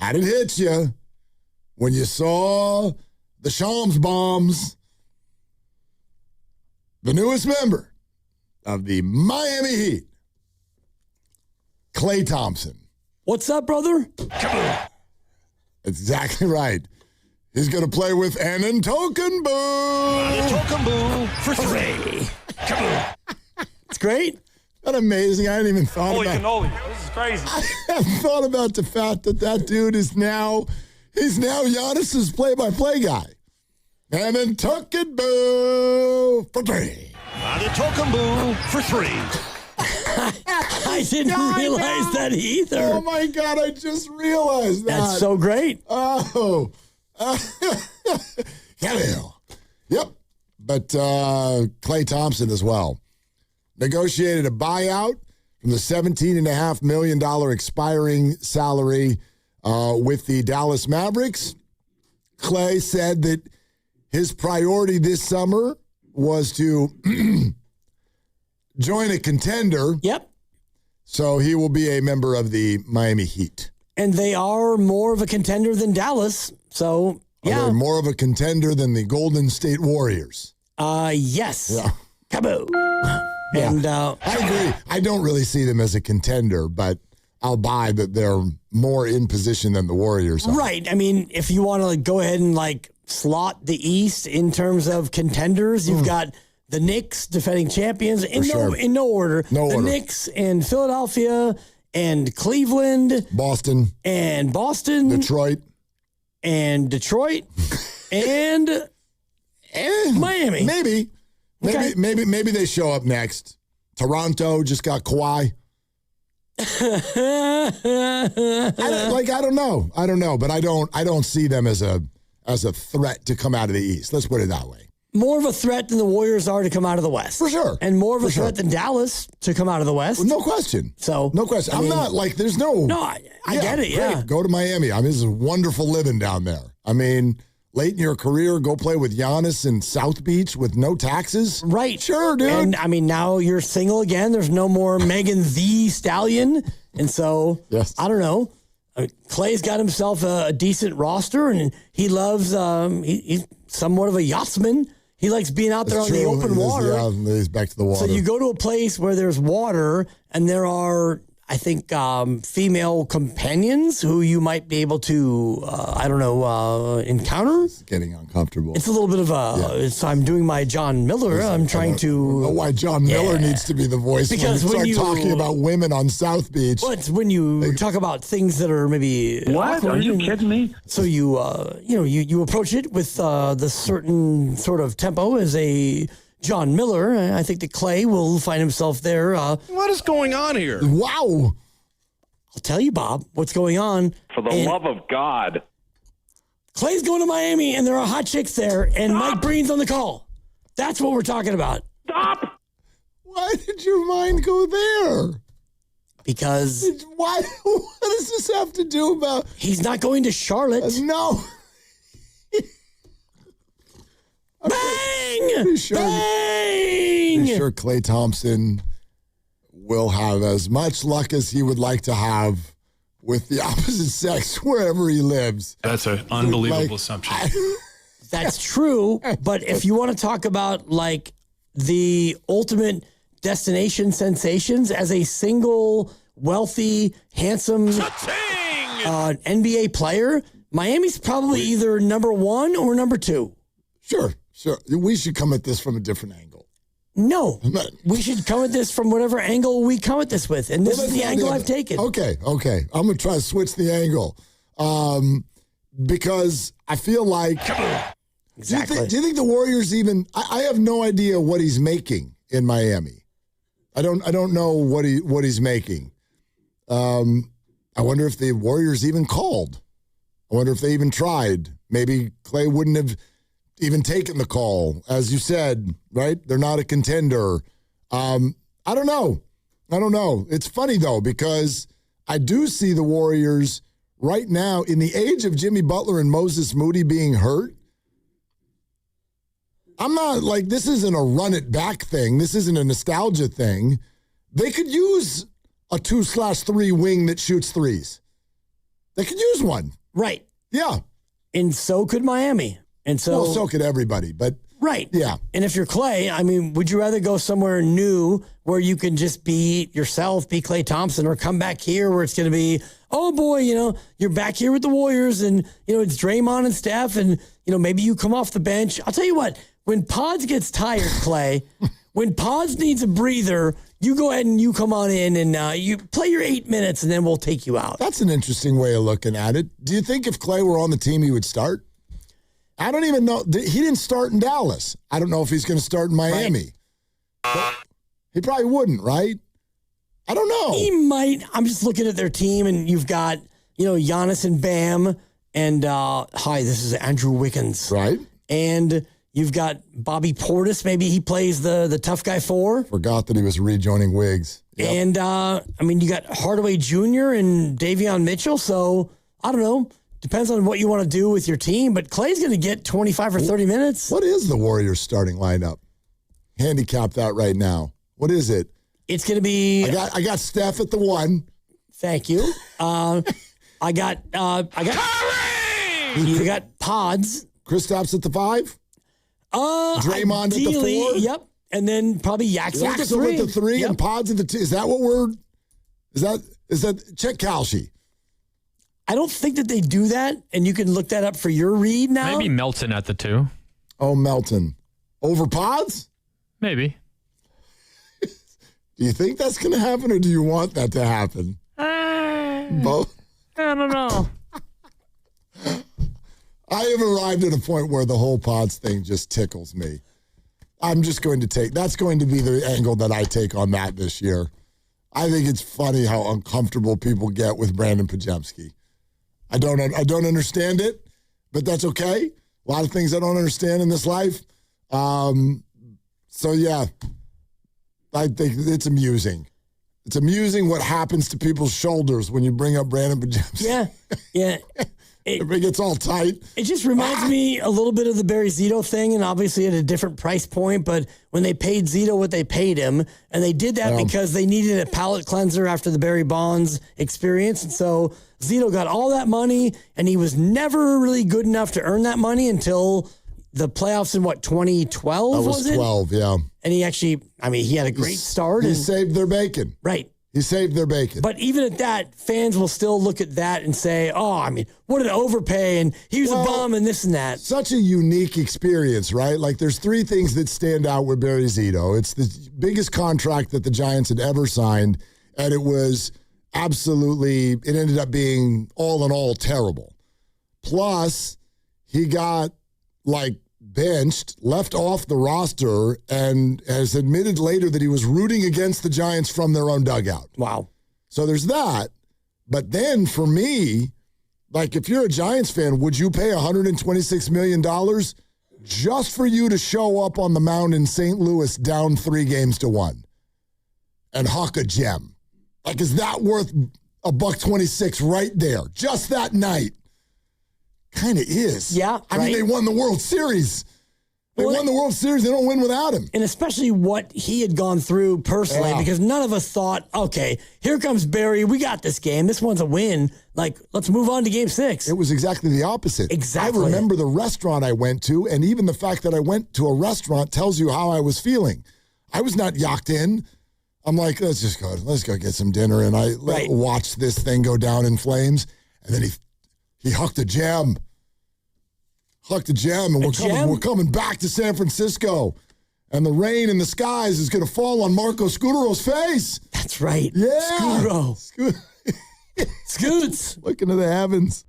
How did it hit you when you saw the Shams bombs? The newest member of the Miami Heat, Klay Thompson. What's up, brother? That's exactly right. He's going to play with Antetokounmpo. Antetokounmpo for 3. Kaboom. It's great. Isn't that amazing? I hadn't even thought Holy about cannoli. This is crazy. I hadn't thought about the fact that dude is now, he's now Giannis's play-by-play guy. Antetokounmpo for 3. Antetokounmpo for 3. I didn't realize that either. Oh, my God. I just realized that. That's so great. Oh. Yep. But Klay Thompson as well. Negotiated a buyout from the $17.5 million expiring salary with the Dallas Mavericks. Klay said that his priority this summer was to join a contender. Yep. So he will be a member of the Miami Heat. And they are more of a contender than Dallas. So, yeah. They're more of a contender than the Golden State Warriors. Yes. Yeah. Kaboom. Yeah. And I agree. I don't really see them as a contender, but I'll buy that they're more in position than the Warriors are. Right. I mean, if you want to go ahead and slot the East in terms of contenders, you've got the Knicks, defending champions, in no order. The Knicks and Philadelphia and Cleveland. Boston. And Boston. Detroit. And Miami. Maybe they show up next. Toronto just got Kawhi. I don't know, but I don't see them as a threat to come out of the East. Let's put it that way. More of a threat than the Warriors are to come out of the West. For sure. And more of a threat than Dallas to come out of the West. Well, no question. No question. I'm not there's no. No, I get it, yeah. Great. Go to Miami. I mean, this is wonderful living down there. I mean, late in your career, go play with Giannis in South Beach with no taxes. Right. Sure, dude. And I mean, now you're single again. There's no more Megan the Stallion. And so, yes. I don't know. Klay's got himself a decent roster, and he loves, he's somewhat of a yachtsman. He likes being out there on the open water. Yeah, he's back to the water. So you go to a place where there's water, and there are, I think, female companions who you might be able to, encounter. It's getting uncomfortable. It's a little bit of I'm doing my John Miller. I'm trying to. I don't know why John Miller needs to be the voice because when you start talking about women on South Beach. Well, it's when you talk about things that are maybe what? Are you kidding me? So you approach it with the certain sort of tempo as a John Miller. I think that Klay will find himself there. What is going on here? Wow. I'll tell you, Bob, what's going on. For the love of God. Clay's going to Miami, and there are hot chicks there, and Mike Breen's on the call. That's what we're talking about. Stop! Why did your mind go there? Because... What does this have to do about... He's not going to Charlotte. No. Bang! Pretty sure Klay Thompson will have as much luck as he would like to have with the opposite sex wherever he lives. That's an unbelievable assumption. That's true, but if you want to talk about the ultimate destination sensations as a single, wealthy, handsome NBA player, Miami's probably either number 1 or number 2. Sure. We should come at this from a different angle. No, we should come at this from whatever angle we come at this with, and this is the angle I've taken. Okay. I'm going to try to switch the angle because I feel like... Exactly. Do you think the Warriors even... I have no idea what he's making in Miami. I don't know what he's making. I wonder if the Warriors even called. I wonder if they even tried. Maybe Klay wouldn't have even taken the call, as you said, right? They're not a contender. I don't know. It's funny, though, because I do see the Warriors right now in the age of Jimmy Butler and Moses Moody being hurt. I'm not this isn't a run it back thing. This isn't a nostalgia thing. They could use a 2/3 wing that shoots threes. They could use one. Right. Yeah. And so could Miami. And so could everybody. But right. Yeah. And if you're Klay, I mean, would you rather go somewhere new where you can just be yourself, be Klay Thompson, or come back here where it's going to be, oh boy, you're back here with the Warriors and, it's Draymond and Steph and, maybe you come off the bench. I'll tell you what, when Podz gets tired, Klay, when Podz needs a breather, you go ahead and you come on in and you play your 8 minutes and then we'll take you out. That's an interesting way of looking at it. Do you think if Klay were on the team, he would start? I don't even know. He didn't start in Dallas. I don't know if he's going to start in Miami. Right. He probably wouldn't, right? I don't know. He might. I'm just looking at their team, and you've got, Giannis and Bam, and hi, this is Andrew Wiggins. Right. And you've got Bobby Portis. Maybe he plays the tough guy 4. Forgot that he was rejoining Wiggs. Yep. And you got Hardaway Jr. and Davion Mitchell. So I don't know. Depends on what you want to do with your team, but Klay's going to get 25 or 30 minutes. What is the Warriors starting lineup? Handicap that right now. What is it? It's going to be. I got Steph at the 1. Thank you. I got. You got Podz. Kristaps at the 5. Draymond ideally, at the 4. Yep, and then probably Yaxel at the 3. At the 3 yep. and Podz at the 2. Is that what we're? Is that check Kalshi? I don't think that they do that, and you can look that up for your read now. Maybe Melton at the 2. Oh, Melton. Over Podz? Maybe. Do you think that's going to happen, or do you want that to happen? Both? I don't know. I have arrived at a point where the whole Podz thing just tickles me. I'm just going to that's going to be the angle that I take on that this year. I think it's funny how uncomfortable people get with Brandin Podziemski. I don't understand it, but that's okay. A lot of things I don't understand in this life. So yeah, I think it's amusing. It's amusing what happens to people's shoulders when you bring up Brandin Podziemski. Yeah. It gets all tight. It just reminds me a little bit of the Barry Zito thing, and obviously at a different price point, but when they paid Zito what they paid him, and they did that because they needed a palate cleanser after the Barry Bonds experience, and so Zito got all that money, and he was never really good enough to earn that money until the playoffs in, 2012, was it? 12, yeah. And he actually, he had a great start. He saved their bacon. Right. He saved their bacon. But even at that, fans will still look at that and say, what an overpay, and he was a bum and this and that. Such a unique experience, right? Like, there's 3 things that stand out with Barry Zito. It's the biggest contract that the Giants had ever signed, and it was it ended up being all in all terrible. Plus, he got, benched, left off the roster, and has admitted later that he was rooting against the Giants from their own dugout. Wow. So there's that. But then for me, if you're a Giants fan, would you pay $126 million just for you to show up on the mound in St. Louis down 3-1 and huck a gem? Is that worth $126 right there? Just that night. Kind of is. Yeah. I mean, they won the World Series. They won the World Series. They don't win without him. And especially what he had gone through personally, because none of us thought, okay, here comes Barry. We got this game. This one's a win. Let's move on to Game 6. It was exactly the opposite. Exactly. I remember the restaurant I went to, and even the fact that I went to a restaurant tells you how I was feeling. I was not yacked in. I'm like, let's go get some dinner, and watch this thing go down in flames. And then he hucked a gem. And we're coming back to San Francisco. And the rain in the skies is going to fall on Marco Scudero's face. That's right. Yeah. Scudero. Scoots. Look into the heavens.